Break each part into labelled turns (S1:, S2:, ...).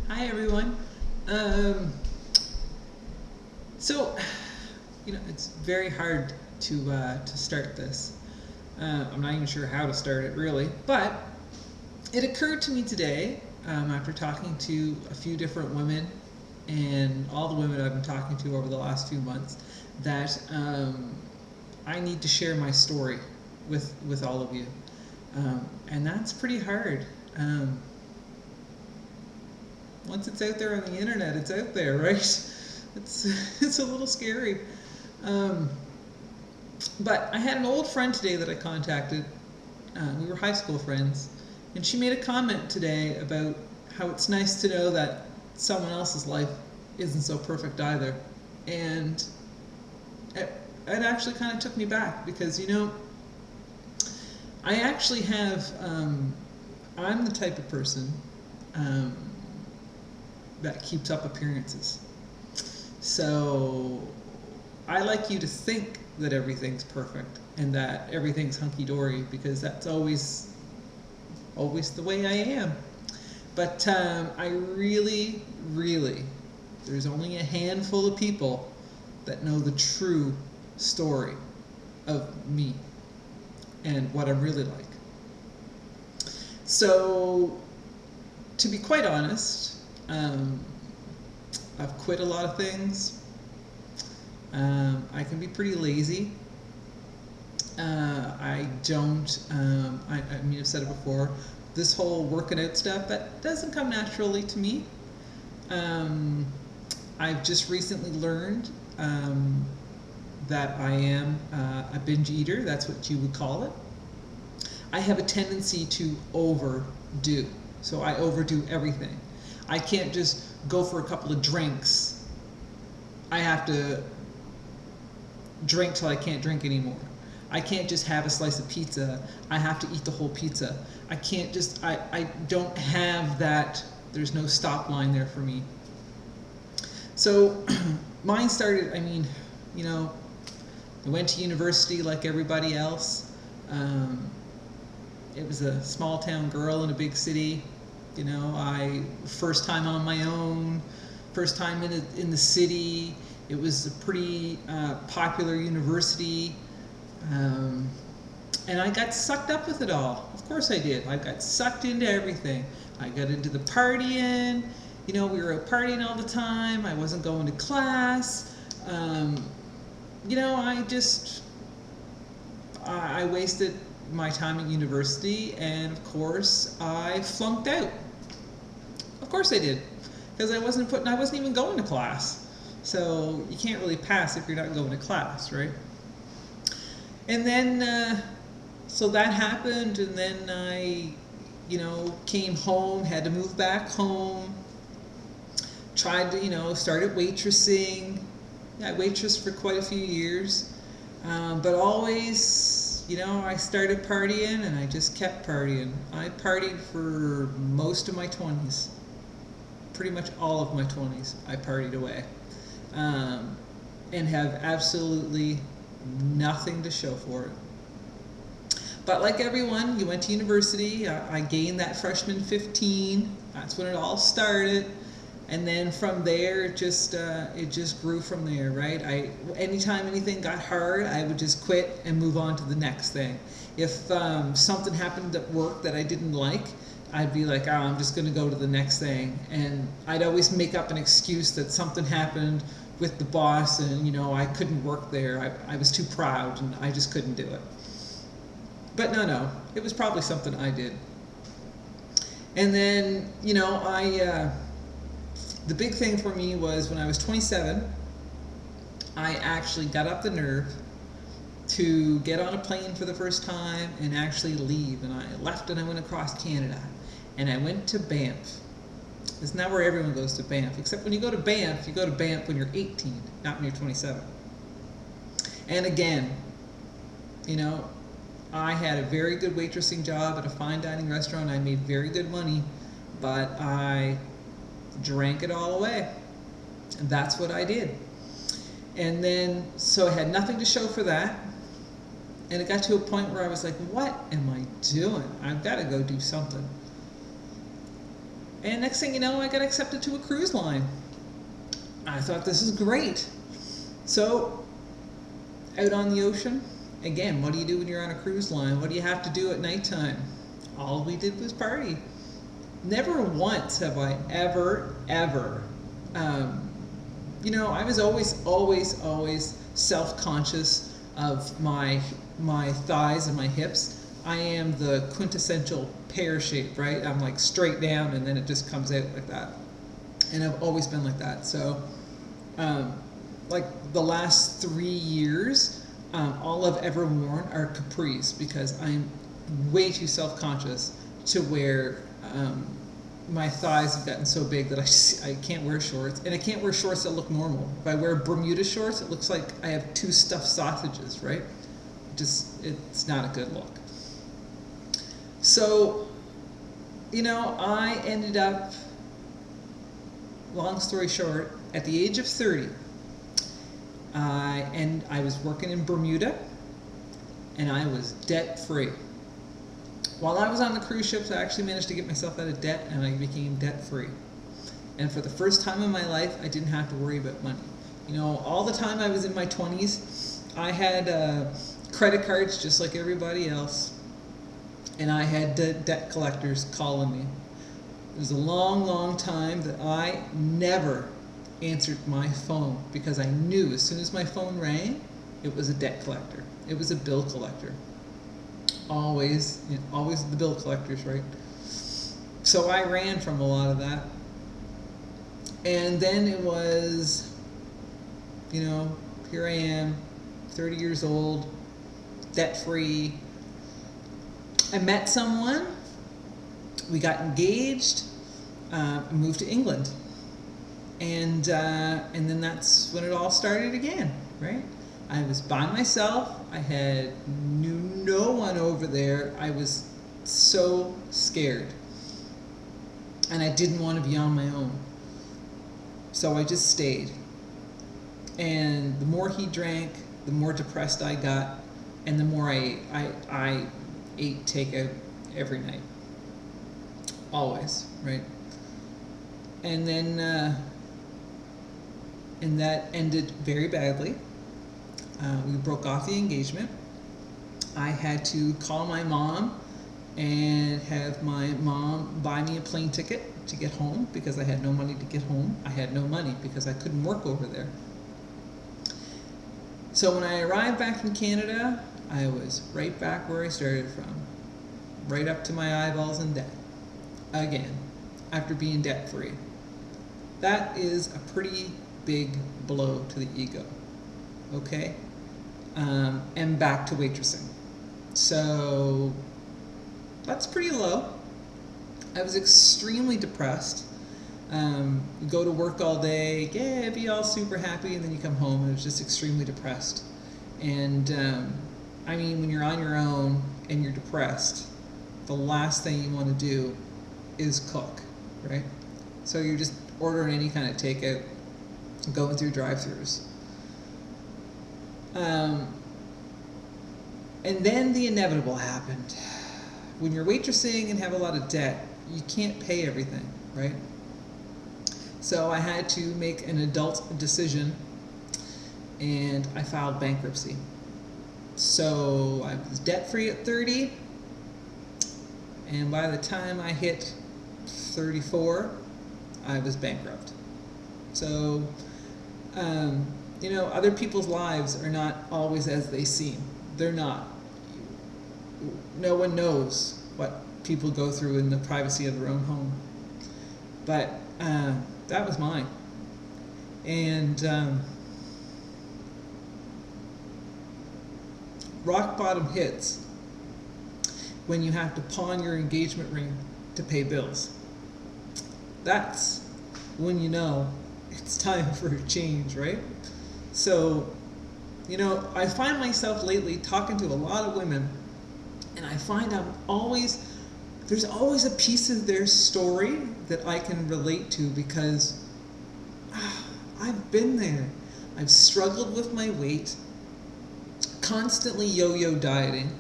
S1: Hi everyone. Um, so, it's very hard to start this. I'm not even sure how to start it really, but it occurred to me today after talking to a few different women and all the women I've been talking to over the last few months that I need to share my story with all of you, and that's pretty hard. Um, Once it's out there on the internet, it's out there, right? It's a little scary. Um, but I had an old friend today that I contacted. We were high school friends, and she made a comment today about how it's nice to know that someone else's life isn't so perfect either. And it actually kind of took me back because, I actually have, I'm the type of person um, that keeps up appearances. So I like you to think that everything's perfect and that everything's hunky-dory because that's always the way I am. But I really, there's only a handful of people that know the true story of me and what I'm really like. So, to be quite honest, I've quit a lot of things. I can be pretty lazy. I don't, I mean, I've said it before, this whole working out stuff, that doesn't come naturally to me. Um, I've just recently learned that I am a binge eater, that's what you would call it. I have a tendency to overdo, so I overdo everything. I can't just go for a couple of drinks. I have to drink till I can't drink anymore. I can't just have a slice of pizza. I have to eat the whole pizza. I can't just, I don't have that, there's no stop line there for me. So mine started, I went to university like everybody else. It was a small town girl in a big city. First time on my own, first time in the city. It was a pretty popular university, and I got sucked up with it all. Of course I did. I got sucked into everything. I got into the partying. We were out partying all the time. I wasn't going to class. I wasted my time at university, and of course I flunked out. Of course I did, because I wasn't even going to class. So you can't really pass if you're not going to class, right? And then, so that happened, and then I, came home, had to move back home, tried to, started waitressing. I waitressed for quite a few years, but always, I started partying, and I just kept partying. I partied for most of my 20s. Pretty much all of my 20s, I partied away. And have absolutely nothing to show for it. But like everyone, you went to university. I gained that freshman 15. That's when it all started. And then from there, it just grew from there, right? Anytime anything got hard, I would just quit and move on to the next thing. If something happened at work that I didn't like, I'd be like, I'm just going to go to the next thing. And I'd always make up an excuse that something happened with the boss and, I couldn't work there. I was too proud and I just couldn't do it. But no, it was probably something I did. And then, the big thing for me was when I was 27, I actually got up the nerve to get on a plane for the first time and actually leave. And I left and I went across Canada. And I went to Banff. It's not where everyone goes to Banff, except when you go to Banff when you're 18, not when you're 27. And again, I had a very good waitressing job at a fine dining restaurant. I made very good money, but I drank it all away. And that's what I did. And then, so I had nothing to show for that. And it got to a point where I was like, what am I doing? I've got to go do something. And next thing you know, I got accepted to a cruise line. I thought, this is great. So, out on the ocean, again, what do you do when you're on a cruise line? What do you have to do at nighttime? All we did was party. Never once have I ever, I was always self-conscious of my thighs and my hips. I am the quintessential pear shape, right? I'm like straight down and then it just comes out like that. And I've always been like that. So, like the last 3 years, all I've ever worn are capris because I'm way too self-conscious to wear, my thighs have gotten so big that I can't wear shorts, and I can't wear shorts that look normal. If I wear Bermuda shorts, it looks like I have 2 stuffed sausages, right? It's not a good look. So, I ended up, long story short, at the age of 30, I was working in Bermuda, and I was debt-free. While I was on the cruise ships, I actually managed to get myself out of debt, and I became debt-free. And for the first time in my life, I didn't have to worry about money. All the time I was in my 20s, I had credit cards just like everybody else, and I had debt collectors calling me. It was a long, long time that I never answered my phone because I knew as soon as my phone rang, it was a debt collector. It was a bill collector. Always the bill collectors, right? So I ran from a lot of that. And then it was, here I am, 30 years old, debt-free. I met someone, we got engaged, moved to England. And then that's when it all started again, right? I was by myself. I knew no one over there. I was so scared. And I didn't want to be on my own. So I just stayed. And the more he drank, the more depressed I got, and the more I ate takeout every night. Always, right? And then and that ended very badly. We broke off the engagement. I had to call my mom and have my mom buy me a plane ticket to get home because I had no money to get home. I had no money because I couldn't work over there. So when I arrived back in Canada, I was right back where I started from, right up to my eyeballs in debt, again, after being debt-free. That is a pretty big blow to the ego, okay? And back to waitressing. So that's pretty low. I was extremely depressed. You go to work all day, yeah, be all super happy, and then you come home and it's just extremely depressed. And when you're on your own and you're depressed, the last thing you want to do is cook, right? So you're just ordering any kind of takeout, going through drive-thrus. And then the inevitable happened. When you're waitressing and have a lot of debt, you can't pay everything, right? So I had to make an adult decision, and I filed bankruptcy. So I was debt-free at 30, and by the time I hit 34, I was bankrupt. So, other people's lives are not always as they seem. They're not. No one knows what people go through in the privacy of their own home. But that was mine. And rock bottom hits when you have to pawn your engagement ring to pay bills. That's when you know it's time for a change, right? So, I find myself lately talking to a lot of women, and I find there's always a piece of their story that I can relate to because I've been there. I've struggled with my weight, constantly yo-yo dieting.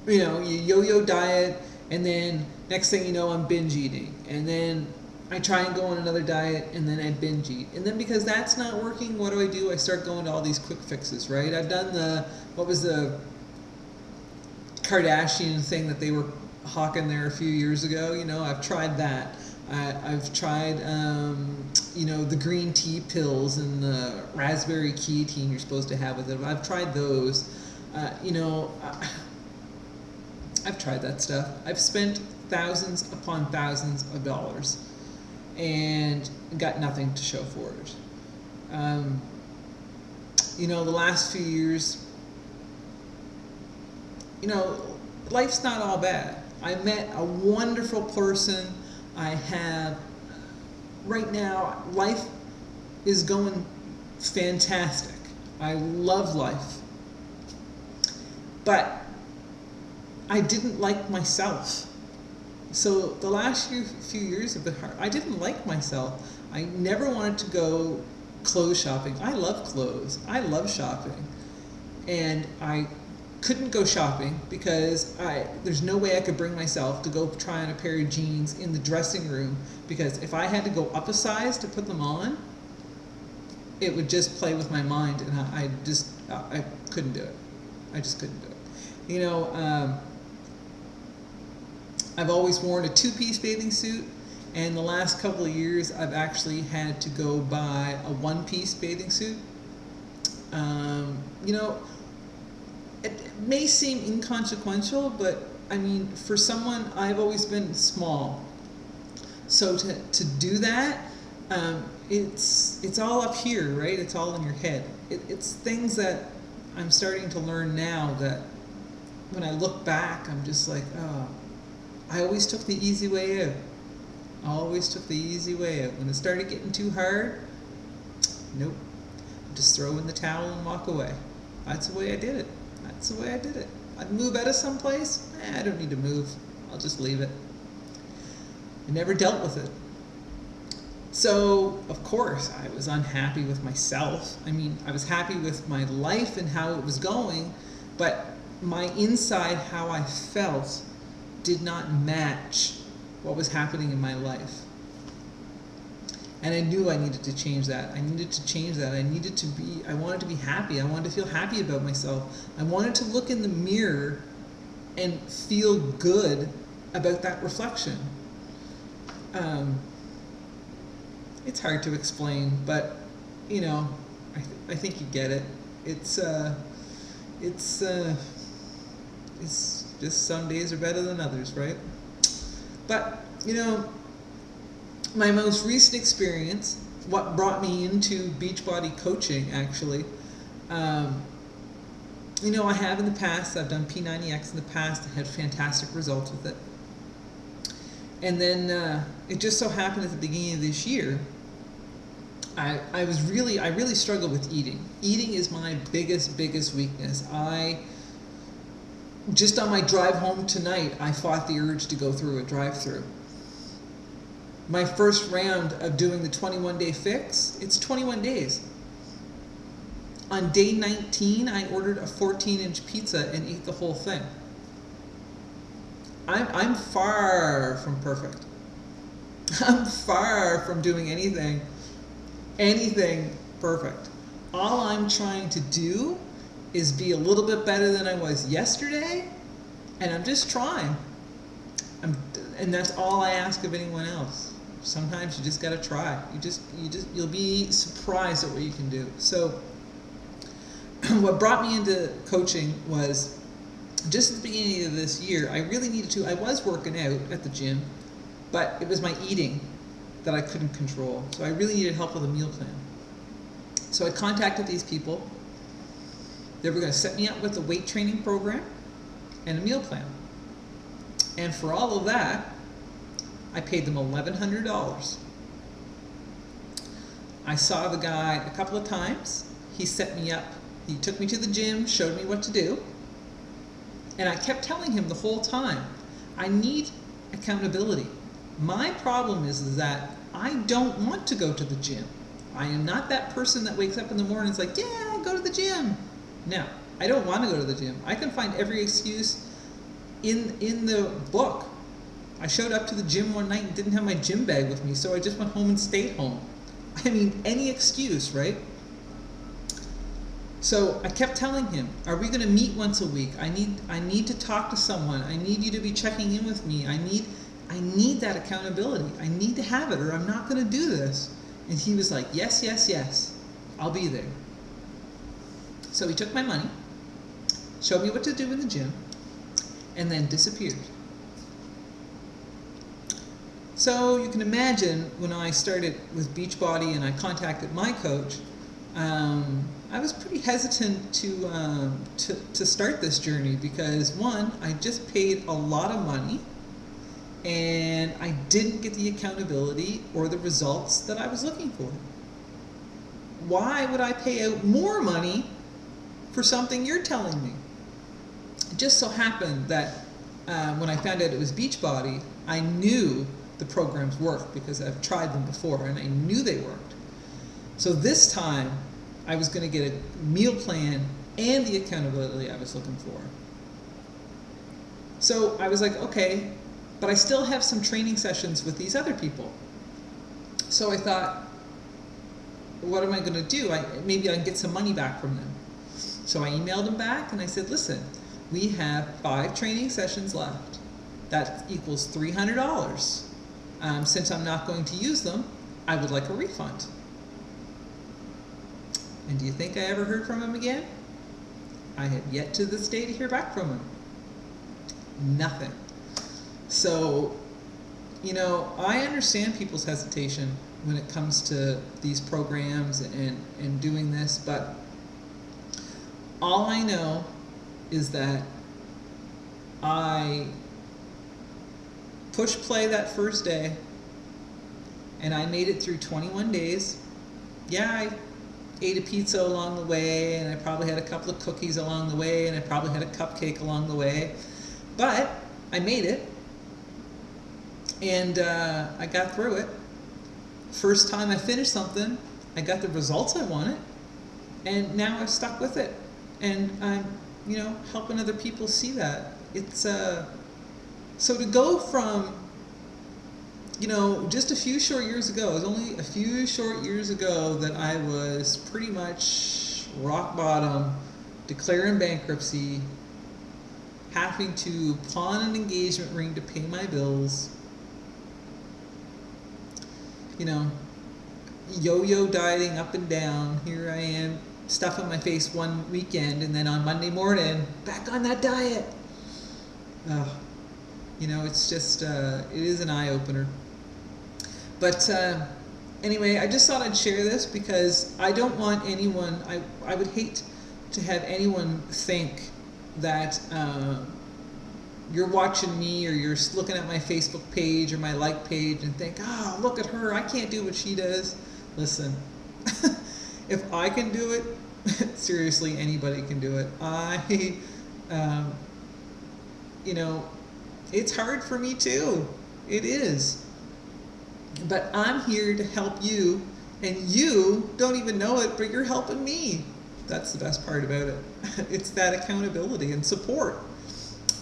S1: You yo-yo diet, And then next thing you know, I'm binge eating. And then I try and go on another diet, and then I binge eat. And then because that's not working, what do? I start going to all these quick fixes, right? I've done what was the Kardashian thing that they were hawking there a few years ago? I've tried that. I've tried, the green tea pills and the raspberry ketone you're supposed to have with it. I've tried those. I've tried that stuff. I've spent thousands upon thousands of dollars and got nothing to show for it. The last few years, life's not all bad. I met a wonderful person. Right now, life is going fantastic. I love life. But I didn't like myself. So the last few years have been hard. I didn't like myself. I never wanted to go clothes shopping. I love clothes. I love shopping. And I couldn't go shopping because there's no way I could bring myself to go try on a pair of jeans in the dressing room, because if I had to go up a size to put them on, it would just play with my mind, and I couldn't do it. I just couldn't do it. I've always worn a two-piece bathing suit, and the last couple of years I've actually had to go buy a one-piece bathing suit. It may seem inconsequential, but I mean, for someone, I've always been small. So to do that, it's all up here, right? It's all in your head. It's things that I'm starting to learn now that when I look back, I'm just like, oh, I always took the easy way out. I always took the easy way out. When it started getting too hard, nope. Just throw in the towel and walk away. That's the way I did it. That's the way I did it. I'd move out of someplace. I don't need to move. I'll just leave it. I never dealt with it. So, of course, I was unhappy with myself. I mean, I was happy with my life and how it was going, but my inside, how I felt, did not match what was happening in my life. And I knew I needed to change that. I needed to change that. I wanted to be happy. I wanted to feel happy about myself. I wanted to look in the mirror and feel good about that reflection. It's hard to explain, but I think you get it. It's just some days are better than others, right? But my most recent experience, what brought me into Beachbody Coaching, actually, I have in the past, I've done P90X in the past, I had fantastic results with it. And then it just so happened at the beginning of this year, I really struggled with eating. Eating is my biggest weakness. Just on my drive home tonight, I fought the urge to go through a drive-through. My first round of doing the 21-day fix, it's 21 days. On day 19, I ordered a 14-inch pizza and ate the whole thing. I'm far from perfect. I'm far from doing anything perfect. All I'm trying to do is be a little bit better than I was yesterday, and I'm just trying. And that's all I ask of anyone else. Sometimes you just gotta try. You'll be surprised at what you can do. So what brought me into coaching was just at the beginning of this year, I was working out at the gym, but it was my eating that I couldn't control. So I really needed help with a meal plan. So I contacted these people. They were going to set me up with a weight training program and a meal plan. And for all of that, I paid them $1,100. I saw the guy a couple of times. He set me up. He took me to the gym, showed me what to do. And I kept telling him the whole time, I need accountability. My problem is that I don't want to go to the gym. I am not that person that wakes up in the morning and is like, yeah, go to the gym. No, I don't want to go to the gym. I can find every excuse in the book I showed up to the gym one night and didn't have my gym bag with me, so I just went home and stayed home. I mean, any excuse, right? So I kept telling him, are we going to meet once a week? I need to talk to someone. I need you to be checking in with me. I need that accountability. I need to have it, or I'm not going to do this. And he was like, yes, yes, yes, I'll be there. So he took my money, showed me what to do in the gym, and then disappeared. So you can imagine when I started with Beachbody and I contacted my coach, I was pretty hesitant to start this journey because, one, I just paid a lot of money and I didn't get the accountability or the results that I was looking for. Why would I pay out more money for something you're telling me? It just so happened that when I found out it was Beachbody, I knew the programs worked because I've tried them before and I knew they worked. So this time I was going to get a meal plan and the accountability I was looking for. So I was like, okay, but I still have some training sessions with these other people. So I thought, what am I going to do? Maybe I can get some money back from them. So I emailed them back and I said, listen, we have 5 training sessions left. That equals $300. Since I'm not going to use them, I would like a refund. And do you think I ever heard from him again? I have yet to this day to hear back from him. Nothing. So, you know, I understand people's hesitation when it comes to these programs and doing this, but all I know is that I push play that first day and I made it through 21 days. Yeah, I ate a pizza along the way and I probably had a couple of cookies along the way and I probably had a cupcake along the way, but I made it and I got through it. First time I finished something, I got the results I wanted, and now I've stuck with it, and I'm, you know, helping other people see that. It's so to go from, you know, just a few short years ago, it was only a few short years ago that I was pretty much rock bottom, declaring bankruptcy, having to pawn an engagement ring to pay my bills, you know, yo-yo dieting up and down. Here I am, stuffing my face one weekend, and then on Monday morning, back on that diet. You know, it's just, it is an eye-opener. But anyway, I just thought I'd share this because I don't want anyone, I would hate to have anyone think that you're watching me or you're looking at my Facebook page or my like page and think, oh, look at her, I can't do what she does. Listen, if I can do it, seriously, anybody can do it. You know, it's hard for me too. It is. But I'm here to help you, and you don't even know it, but you're helping me. That's the best part about it. It's that accountability and support.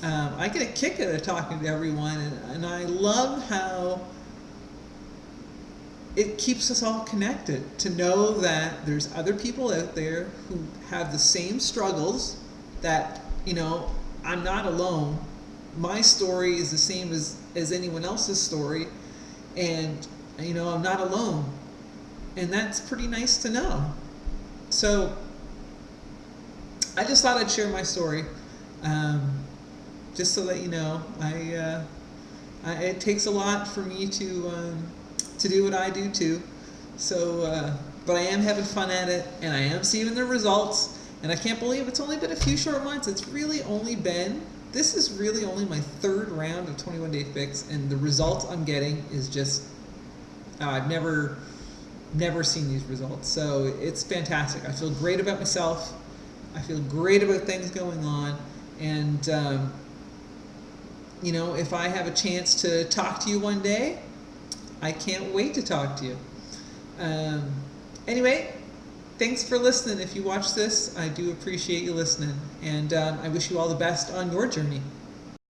S1: I get a kick out of talking to everyone, and I love how it keeps us all connected to know that there's other people out there who have the same struggles, that, you know, I'm not alone. My story is the same as anyone else's story, and, you know, I'm not alone. And that's pretty nice to know. So I just thought I'd share my story, just to let you know. It takes a lot for me to do what I do too. So, but I am having fun at it, and I am seeing the results. And I can't believe it's only been a few short months. This is really only my 3rd round of 21 Day Fix, and the results I'm getting is just, I've never seen these results. So it's fantastic. I feel great about myself. I feel great about things going on. And, you know, if I have a chance to talk to you one day, I can't wait to talk to you. Anyway, thanks for listening. If you watch this, I do appreciate you listening. And I wish you all the best on your journey.